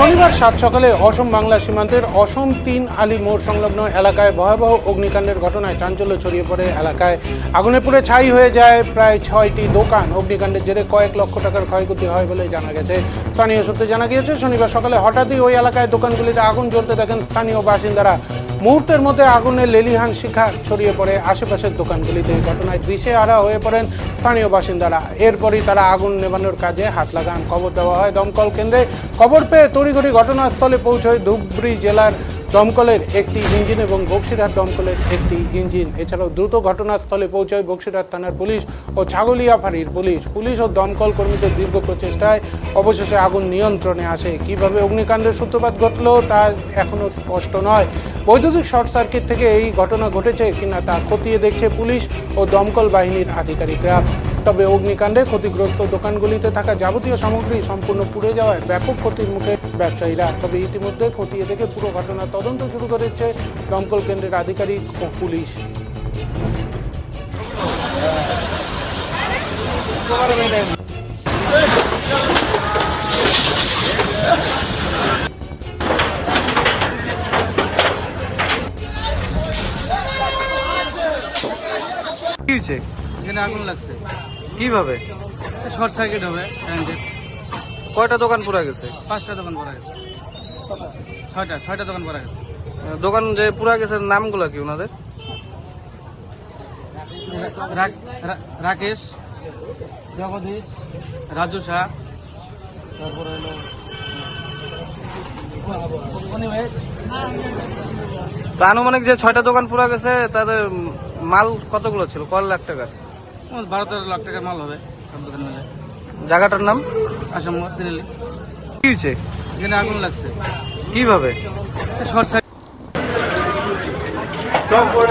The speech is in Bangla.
শনিবার সাত সকালে অসম বাংলা সীমান্তের অসম ৩ আলী মোড় সংলগ্ন এলাকায় ভয়াবহ অগ্নিকাণ্ডের ঘটনায় চাঞ্চল্য ছড়িয়ে পড়ে এলাকায়। আগুনে পুড়ে ছাই হয়ে যায় প্রায় ৬টি দোকান। অগ্নিকাণ্ডের জেরে কয়েক লক্ষ টাকার ক্ষয়ক্ষতি হয় বলে জানা গেছে। স্থানীয় সূত্রে জানা গিয়েছে, শনিবার সকালে হঠাৎই ওই এলাকায় দোকানগুলিতে আগুন জ্বলতে দেখেন স্থানীয় বাসিন্দারা। মুহূর্তের মধ্যে আগুনের লেলিহান শিখা ছড়িয়ে পড়ে আশেপাশের দোকানগুলিতে। ঘটনায় দিশেহারা হয়ে পড়েন স্থানীয় বাসিন্দারা। এরপরই তারা আগুন নেভানোর কাজে হাত লাগান। খবর দেওয়া হয় দমকল কেন্দ্রে। খবর পেয়ে তড়িঘড়ি ঘটনাস্থলে পৌঁছয় ধুবড়ী জেলার দমকলের একটি ইঞ্জিন এবং বক্সিরহাট দমকলের একটি ইঞ্জিন। এছাড়াও দ্রুত ঘটনাস্থলে পৌঁছয় বক্সিরহাট থানার পুলিশ ও ছাগলিয়া ফাঁড়ির পুলিশ ও দমকল কর্মীদের দীর্ঘ প্রচেষ্টায় অবশেষে আগুন নিয়ন্ত্রণে আসে। কিভাবে অগ্নিকাণ্ডের সূত্রপাত ঘটল তা এখনো স্পষ্ট নয়। বৈদ্যুতিক শর্ট সার্কিট থেকে এই ঘটনা ঘটেছে কিনা তা খতিয়ে দেখছে পুলিশ ও দমকল বাহিনীর আধিকারিকরা। তবে অগ্নিকাণ্ডে ক্ষতিগ্রস্ত দোকানগুলিতে থাকা যাবতীয় সামগ্রী সম্পূর্ণ পুড়ে যাওয়ায় ব্যাপক ক্ষতির মুখে ব্যবসায়ীরা। তবে ইতিমধ্যে খতিয়ে দেখে পুরো ঘটনার তদন্ত শুরু করেছে দমকল কেন্দ্রের আধিকারিক ও পুলিশ। কি হয়েছে? এখানে আগুন লাগছে। কিভাবে? শর্ট সার্কিট হবে কারেন্টের। কয়টা দোকান পুরা গেছে? 5টা দোকান পড়া গেছে। 6টা দোকান পড়া গেছে। দোকান যে পুরা গেছে নামগুলো কি ওনাদের? রাকেশ, জগদীশ, রাজু শাহ, তারপরে হলো আনুমানিক যে 6টা দোকান পুরা গেছে তাদের মাল কতগুলো ছিল? কয় লাখ টাকা? 12-13 লাখ টাকার মাল হবে সব দোকান মিলে। জায়গাটার নাম আসাম দিল্লি। কি হয়েছে? এখানে আগুন লাগছে। কিভাবে? Short circuit. সম্পূর্ণ